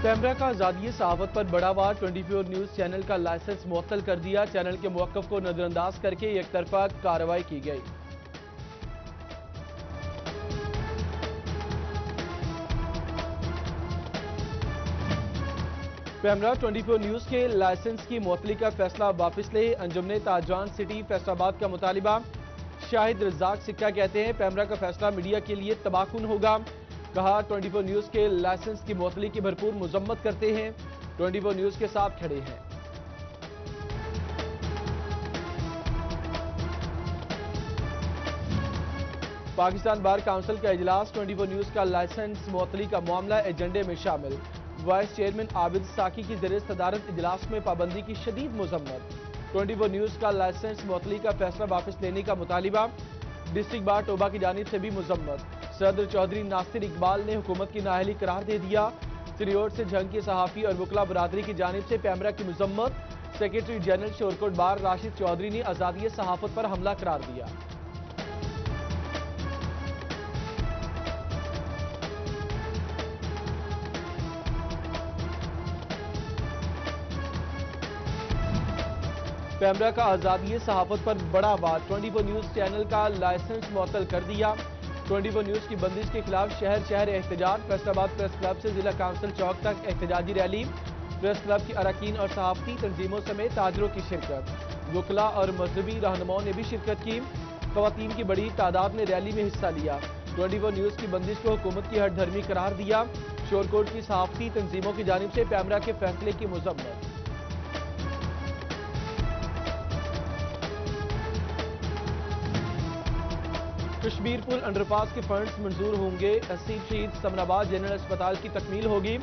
پیمرا کا آزادی صحافت پر بڑا وار 24 نیوز چینل کا لائسنس معطل کر دیا۔ چینل کے موقف کو نظر انداز کر کے ایک طرفہ کارروائی کی گئی۔ پیمرا 24 نیوز کے لائسنس کی معطلی کا فیصلہ واپس لے۔ انجمن تاجران سٹی فیصل آباد کا مطالبہ۔ شاہد رزاق سکہ کہتے ہیں پیمرا کا فیصلہ میڈیا کے لیے تباہ کن ہوگا۔ کہا 24 نیوز کے لائسنس کی معطلی کی بھرپور مذمت کرتے ہیں، 24 نیوز کے ساتھ کھڑے ہیں۔ پاکستان بار کونسل کا اجلاس، 24 نیوز کا لائسنس معطلی کا معاملہ ایجنڈے میں شامل۔ وائس چیئرمین عابد ساکی کی زیر صدارت اجلاس میں پابندی کی شدید مذمت۔ 24 نیوز کا لائسنس معطلی کا فیصلہ واپس لینے کا مطالبہ۔ ڈسٹرکٹ بار ٹوبہ کی جانب سے بھی مذمت۔ صدر چودھری ناصر اقبال نے حکومت کی نااہلی قرار دے دیا۔ سریوٹ سے جھنگ کے صحافی اور وکلا برادری کی جانب سے پیمرا کی مذمت۔ سیکرٹری جنرل شورکوٹ بار راشد چودھری نے آزادی صحافت پر حملہ قرار دیا۔ پیمرا کا آزادی صحافت پر بڑا وار، 24 نیوز چینل کا لائسنس معطل کر دیا۔ 24 نیوز کی بندش کے خلاف شہر شہر احتجاج۔ فیصل آباد پریس کلب سے ضلع کونسل چوک تک احتجاجی ریلی۔ پریس کلب کی اراکین اور صحافتی تنظیموں سمیت تاجروں کی شرکت۔ وکلا اور مذہبی رہنماؤں نے بھی شرکت کی۔ خواتین کی بڑی تعداد نے ریلی میں حصہ لیا۔ 24 نیوز کی بندش کو حکومت کی ہٹ دھرمی قرار دیا۔ شورکوٹ کی صحافتی تنظیموں کی جانب سے پیمرا کے فیصلے کی مذمت۔ کشمیر پل انڈر پاس کے فنڈز منظور ہوں گے۔ 80 فیصد سمن آباد جنرل اسپتال کی تکمیل ہوگی۔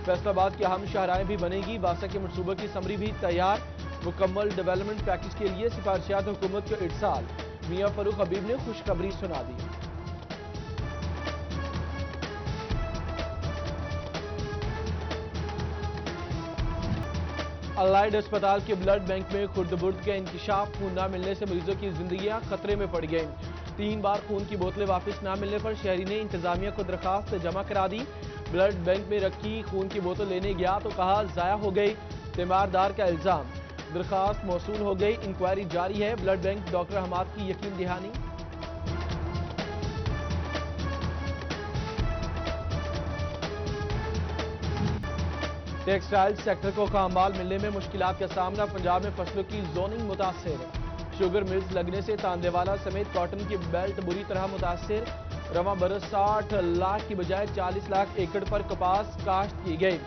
فیصل آباد کی اہم شاہراہیں بھی بنے گی۔ واسطہ کے منصوبے کی سمری بھی تیار۔ مکمل ڈیولپمنٹ پیکج کے لیے سفارشات حکومت کو ارسال۔ میاں فاروق حبیب نے خوشخبری سنا دی۔ الائیڈ اسپتال کے بلڈ بینک میں خرد برد کا انکشاف۔ خون نہ ملنے سے مریضوں کی زندگیاں خطرے میں پڑ گئیں۔ 3 بار خون کی بوتلیں واپس نہ ملنے پر شہری نے انتظامیہ کو درخواست جمع کرا دی۔ بلڈ بینک میں رکھی خون کی بوتل لینے گیا تو کہا ضائع ہو گئی، تیماردار کا الزام۔ درخواست موصول ہو گئی، انکوائری جاری ہے۔ بلڈ بینک ڈاکٹر حماد کی یقین دہانی۔ ٹیکسٹائل سیکٹر کو خام مال ملنے میں مشکلات کا سامنا۔ پنجاب میں فصلوں کی زوننگ متاثر۔ شوگر ملز لگنے سے تاندے والا سمیت کاٹن کی بیلٹ بری طرح متاثر۔ رواں برس 60 لاکھ کی بجائے 40 لاکھ ایکڑ پر کپاس کاشت کی گئی۔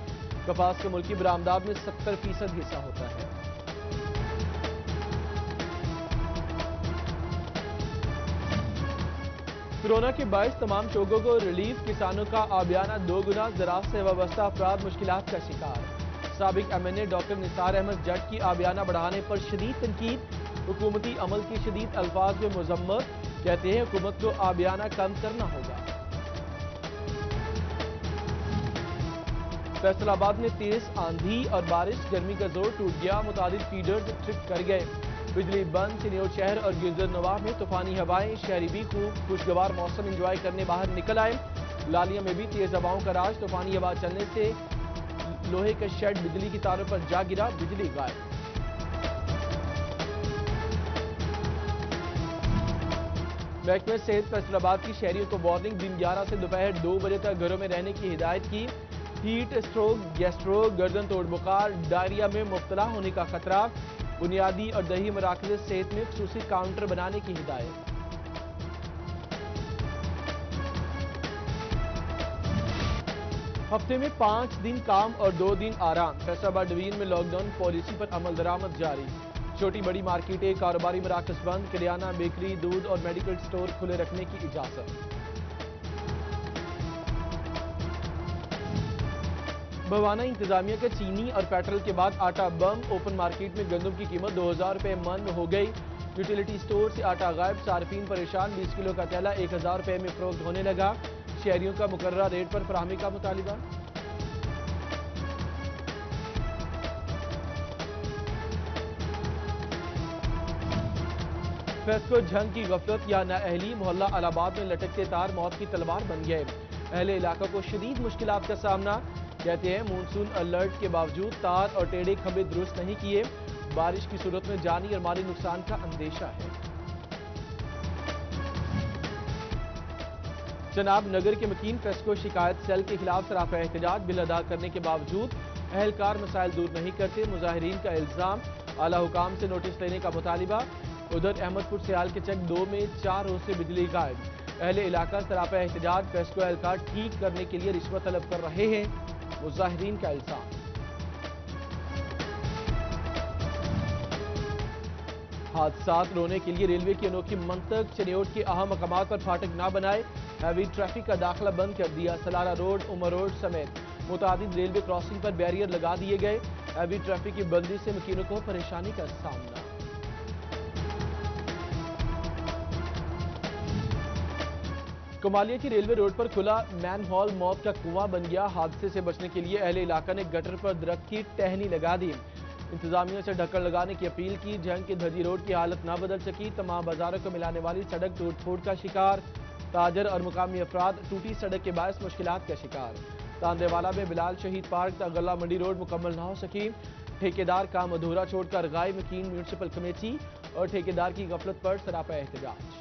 کپاس کے ملکی برآمدات میں 70% حصہ ہوتا ہے۔ کورونا کے باعث تمام شعبوں کو ریلیف۔ کسانوں کا آبیانہ 2 گنا، زراعت سے وابستہ افراد مشکلات کا شکار۔ سابق MNA ڈاکٹر نثار احمد جٹ کی آبیانہ بڑھانے پر شدید تنقید۔ حکومتی عمل کی شدید الفاظ میں مذمت، کہتے ہیں حکومت کو آبیانہ کم کرنا ہوگا۔ فیصل آباد میں تیز آندھی اور بارش، گرمی کا زور ٹوٹ گیا، متعدد فیڈرز ٹرپ کر گئے۔ بجلی بند، سنیوٹ شہر اور گلزر نواح میں طوفانی ہوائیں، شہری بھی خوب خوشگوار موسم انجوائے کرنے باہر نکل آئے۔ لالیاں میں بھی تیز ہواؤں کا راج، طوفانی ہوا چلنے سے لوہے کا شیڈ بجلی کی تاروں پر جا گرا، بجلی غائب۔ محکمہ صحت فیصل آباد کی شہریوں کو وارننگ، دن 11 سے دوپہر 2 بجے تک گھروں میں رہنے کی ہدایت کی۔ ہیٹ اسٹروک، گیسٹروک، گردن توڑ بخار، ڈائریا میں مبتلا ہونے کا خطرہ۔ بنیادی اور دیہی مراکز صحت میں خصوصی کاؤنٹر بنانے کی ہدایت۔ ہفتے میں 5 دن کام اور 2 دن آرام۔ فیصل آباد ڈویژن میں لاک ڈاؤن پالیسی پر عمل درآمد جاری۔ چھوٹی بڑی مارکیٹیں، کاروباری مراکز بند، کریانہ، بیکری، دودھ اور میڈیکل سٹور کھلے رکھنے کی اجازت۔ بھوانہ انتظامیہ کا چینی اور پیٹرول کے بعد آٹا بم۔ اوپن مارکیٹ میں گندم کی قیمت 2000 روپے من ہو گئی۔ یوٹیلیٹی سٹور سے آٹا غائب، صارفین پریشان۔ 20 کلو کا تیلہ 1000 روپے میں فروخت ہونے لگا۔ شہریوں کا مقررہ ریٹ پر فراہمی کا مطالبہ۔ فیسکو جھنگ کی غفلت یا نااہلی، محلہ الہ آباد میں لٹکتے تار موت کی تلوار بن گئے۔ اہل علاقہ کو شدید مشکلات کا سامنا۔ कहते हैं मानसून अलर्ट के बावजूद तार और टेढ़े खंभे दुरुस्त नहीं किए, बारिश की सूरत में जानी और माली नुकसान का अंदेशा है। जनाब नगर के मकीन फेस्को शिकायत सेल के खिलाफ सराफा एहतजाज, बिल अदा करने के बावजूद अहलकार मसाइल दूर नहीं करते, मुजाहिरीन का इल्जाम, आला हुकाम से नोटिस लेने का मुतालिबा। उधर अहमदपुर सियाल के चक 2 में 4 रोज से बिजली गायब, अहले इलाका सराफा एहतजाज, फेस्को एहलकार ठीक करने के लिए रिश्वत तलब कर रहे हैं, मुजाहिरीन का इल्जाम। हादसात रोने के लिए रेलवे की अनोखी मंतक, चनियोट के अहम मकामात पर फाटक ना बनाए, हैवी ट्रैफिक का दाखिला बंद कर दिया, सलारा रोड, उमर रोड समेत मुतादिद रेलवे क्रॉसिंग पर बैरियर लगा दिए गए, हैवी ट्रैफिक की बंदी से मकीनों को परेशानी का सामना। कमालिया की रेलवे रोड पर खुला मैन हॉल मौत का कुआं बन गया, हादसे से बचने के लिए अहले इलाका ने गटर पर दरख्त की टहनी लगा दी, इंतजामिया से ढक्कन लगाने की अपील की। जंग के धजी रोड की हालत ना बदल सकी, तमाम बाजारों को मिलाने वाली सड़क टूट फूट का शिकार, ताजर और मुकामी अफराद टूटी सड़क के बायस मुश्किलात का शिकार। तांदेवाला में बिलाल शहीद पार्क तक गला मंडी रोड मुकम्मल ना हो सकी, ठेकेदार काम अधूरा छोड़कर गाय मकीन म्यूनसिपल कमेटी और ठेकेदार की गफलत पर सरापा एहतजाज।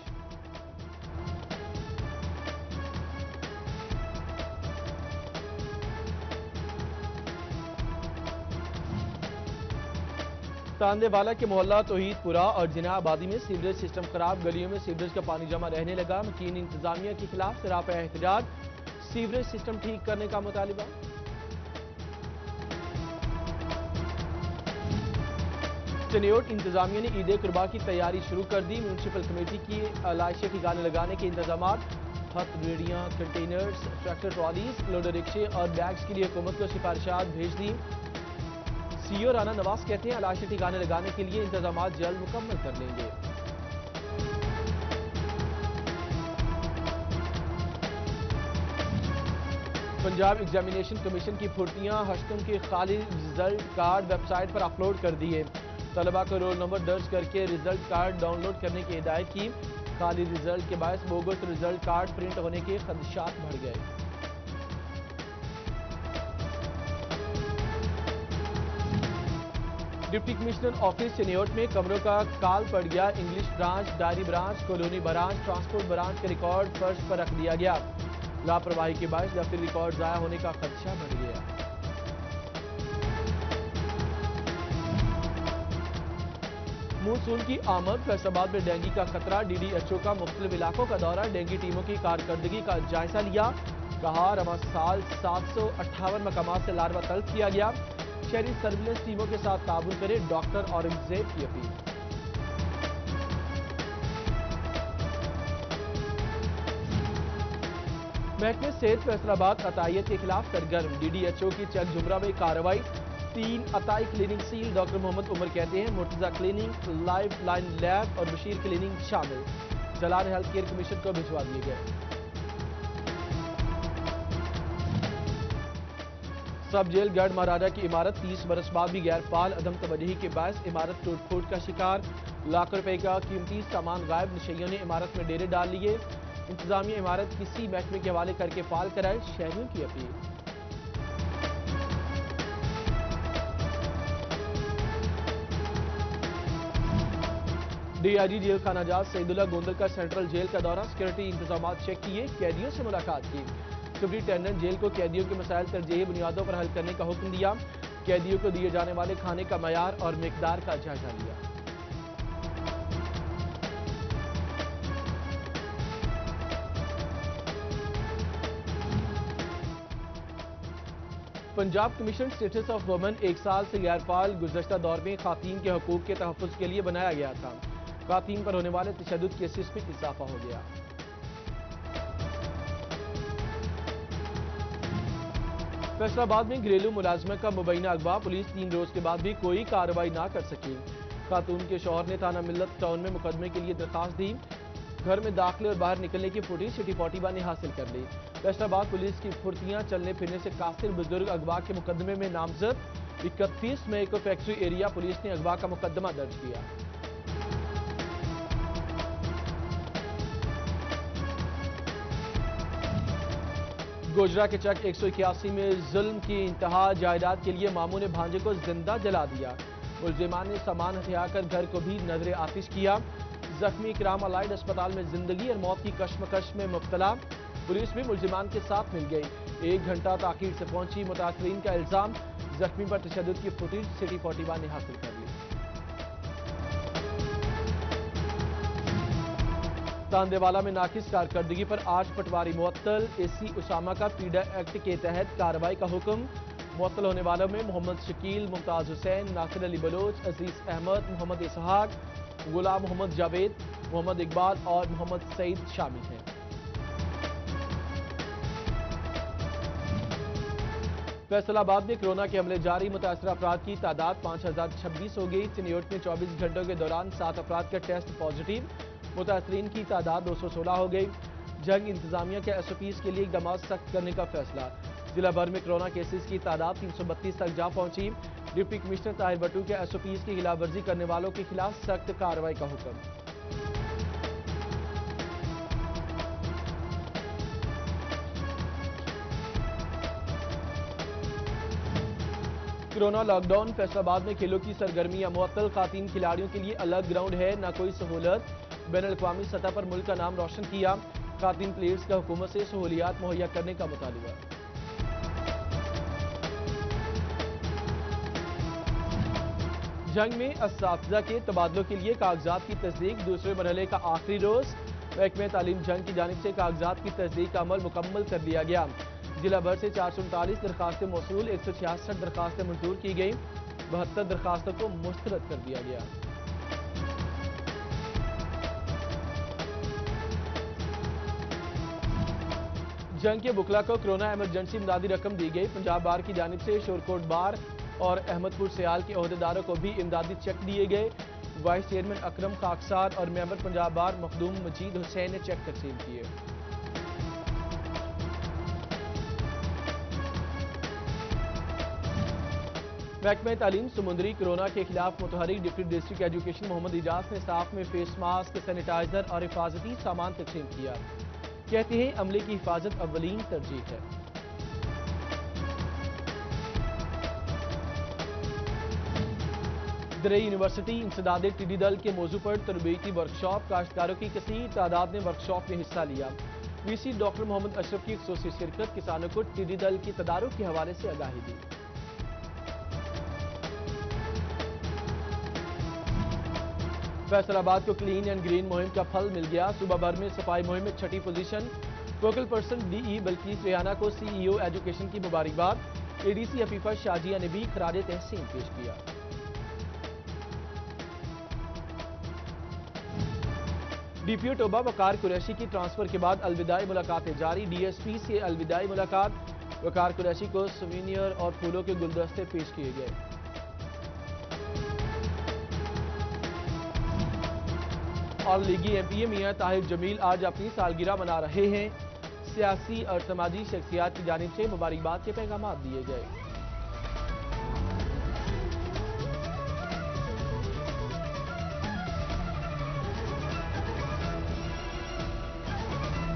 तांदेवाला के मोहल्ला तौहीदपुरा और जिना आबादी में सीवरेज सिस्टम खराब, गलियों में सीवरेज का पानी जमा रहने लगा, मकीन इंतजामिया के खिलाफ सरापा एहतजाज, सीवरेज सिस्टम ठीक करने का मुतालिबा। चनियोट इंतजामिया ने ईद कुर्बा की तैयारी शुरू कर दी, म्यूनसिपल कमेटी की आलाइशी ठिकाने लगाने के इंतजाम, हथ रेडियां, कंटेनर्स, ट्रैक्टर ट्रॉलीज, लोडर रिक्शे और बैग्स के लिए हुकूमत को सिफारिशात भेज दी। सीईओ राना नवाज कहते हैं आलाइशी ठिकाने लगाने के लिए इंतजाम जल्द मुकम्मल कर लेंगे। पंजाब एग्जामिनेशन कमीशन की फुर्तियां, हश्तम के खाली रिजल्ट कार्ड वेबसाइट पर अपलोड कर दिए, तलबा को रोल नंबर दर्ज करके रिजल्ट कार्ड डाउनलोड करने की हिदायत की, खाली रिजल्ट के बायस बोगस रिजल्ट कार्ड प्रिंट होने के खदशात बढ़ गए। डिप्टी कमिश्नर ऑफिस चनियोट में कमरों का काल पड़ गया, English branch, diary branch, colony branch, transport branch के रिकॉर्ड फर्श पर रख दिया गया, लापरवाही के बायस दफ्तरी रिकॉर्ड जाया होने का खदशा बढ़ गया। मानसून की आमद, फैसलाबाद में डेंगू का खतरा, डीडीएचओ का मुख्तलिफ इलाकों का दौरा, डेंगू टीमों की कारकर्दगी का जायजा लिया, कहा रवा साल 758 मकामात से लार्वा तलब किया गया, शहरी सर्विलेंस टीमों के साथ ताबून करे, डॉक्टर औरंगजेब की अपील। महकमे सेहत फैसलाबाद अतायत के खिलाफ सरगर्म, डीडीएचओ की चक झुमरा में कार्रवाई, 3 अताई cleaning seal, doctor Mohammad Umar कहते हैं Murtaza cleaning, life line lab और बशीर क्लीनिंग शामिल, जलान हेल्थ केयर कमीशन को भिजवा दिए गए। सब जेल गढ़ महाराजा की इमारत 30 बरस बाद भी गैर फाल, अदम तवज्जुही के बायस इमारत टूट फूट का शिकार, लाखों रुपए का कीमती सामान गायब, नशइयों ने इमारत में डेरे डाल लिए, इंतजामिया इमारत किसी महकमे के हवाले करके फाल कराए, शहरियों की अपील। डीआईजी जेल खाना जात सईदुल्ला गोंदल का सेंट्रल जेल का दौरा, सिक्योरिटी इंतजाम चेक किए, कैदियों से मुलाकात की, सुप्रिंटेंडेंट जेल को कैदियों के मसाइल तरजीही बुनियादों पर हल करने का हुक्म दिया, कैदियों को दिए जाने वाले खाने का मयार और मिकदार का जायजा लिया। Punjab commission status of women 1 साल से गैरफाल, गुज़श्ता दौर में खातीन के हकूक के तहफ़्फ़ुज़ के लिए बनाया गया था, खातीन पर होने वाले तशद्दुद केसेस में इजाफा हो गया। फैसलाबाद में घरेलू मुलाजमा का मुबैना अगवा, पुलिस 3 रोज के बाद भी कोई कार्रवाई ना कर सकी, खातून के शौहर ने थाना मिल्लत टाउन में मुकदमे के लिए दरखास्त दी, घर में दाखिले और बाहर निकलने की फुटेज सिटी 41 ने हासिल कर ली। फैसलाबाद पुलिस की फुर्तियां, चलने फिरने से कासिर बुजुर्ग अगवा के मुकदमे में नामजद, 31 मई को फैक्ट्री एरिया पुलिस ने अगवा का मुकदमा दर्ज किया। गोजरा के चक 181 में जुल्म की इंतहा, जायदाद के लिए मामू ने भांजे को जिंदा जला दिया। मुलजिमान ने सामान हथियाकर घर को भी नजर आतिश किया। जख्मी इकराम अलाइड अस्पताल में जिंदगी और मौत की कश्मकश में मुब्तला। पुलिस भी मुलजिमान के साथ मिल गई। 1 घंटा ताखीर से पहुंची। मुतासरीन का इल्जाम, जख्मी पर तशद्दुद की फुटेज सिटी 41 ने हासिल कर ली। तांदेवाला में नाकिस कारकर्दगी पर 8 पटवारी मुअत्तल। एसी उसामा का पीडा एक्ट के तहत कार्रवाई का हुक्म। मुअत्तल होने वालों में मोहम्मद शकील, मुमताज हुसैन, नासिर अली बलोच, अजीज अहमद, मोहम्मद इसहाक, गुलाम मोहम्मद जावेद, मोहम्मद इकबाल और मोहम्मद सईद शामिल हैं। फैसलाबाद में कोरोना के हमले जारी। मुतासरा अफराद की तादाद 5026 हो गई। चिन्योट में 24 घंटों के दौरान 7 अफराद का टेस्ट पॉजिटिव। मुतासरीन की तादाद 216 हो गई। जंग इंतजामिया के SOPs के लिए इकदाम सख्त करने का फैसला। जिला भर में कोरोना केसेस की तादाद 332 तक जा पहुंची। डिप्टी कमिश्नर ताहिर बट्टू के SOPs की खिलाफ वर्जी करने वालों के खिलाफ सख्त कार्रवाई का हुक्म। Corona lockdown. फैसलाबाद में खेलों की सरगर्मियां मुअत्तल। खातीन खिलाड़ियों के लिए अलग ग्राउंड है, न कोई सहूलत। बैनुल-अक़वामी सतह पर मुल्क का नाम रोशन किया। खातीन प्लेयर्स का हुकूमत से सहूलियात मुहैया करने का मुतालबा। जंग में असातिज़ा के तबादलों के लिए कागजात की तस्दीक। दूसरे मरहले का आखिरी रोज। महकमे तालीम जंग की जानिब से कागजात की तस्दीक का अमल मुकम्मल कर लिया गया। जिला भर से 439 दरखास्तें मौसूल, 166 दरखास्तें मंजूर की गई। 72 दरखास्तों को मुस्तरद कर दिया गया। जंग के बुकला को कोरोना इमरजेंसी इमदादी रकम दी गई। पंजाब बार की जानिब से शोरकोट बार और अहमदपुर सियाल के अहदेदारों को भी इमदादी चेक दिए गए। वाइस चेयरमैन अकरम खाकसार और मेंबर पंजाब बार मखदूम मजीद हुसैन ने चेक तकसीम किए। महकमे तालीम समुंदरी कोरोना के खिलाफ मुतहरिक deputy district education Mohammad Ijaz ने स्टाफ में फेस मास्क, सैनिटाइजर और हिफाजती सामान तकसीम किया। कहते हैं अमले की हिफाजत अव्वलीन तरजीह है। दरई यूनिवर्सिटी इंसदाद टिड्डी दल के मौजू पर तरबीती वर्कशॉप। काश्तकारों की कसीर तादाद ने वर्कशॉप में हिस्सा लिया। VC डॉक्टर मोहम्मद अशरफ की खुसूसी शिरकत किसानों को टिड्डी दल की तदारुक के हवाले से आगाही दी। फैसलाबाद को क्लीन एंड ग्रीन मुहिम का फल मिल गया। सूबा भर में सफाई मुहिम में 6ठी position. Focal person DE Bilquis Rehana को CEO एजुकेशन की मुबारकबाद। ADC हफीफा शाजिया ने भी खराज तहसीन पेश किया। DPO टोबा वकार कुरैशी की ट्रांसफर के बाद अलविदाई मुलाकातें जारी। DSP से अलविदाई मुलाकात। वकार कुरैशी को सुवीनियर और फूलों के गुलदस्ते पेश किए गए। और लीगी MPA मियां ताहिर जमील आज अपनी सालगिरह मना रहे हैं। सियासी और समाजी शख्सियात की जानिब से मुबारकबाद के पैगाम दिए गए।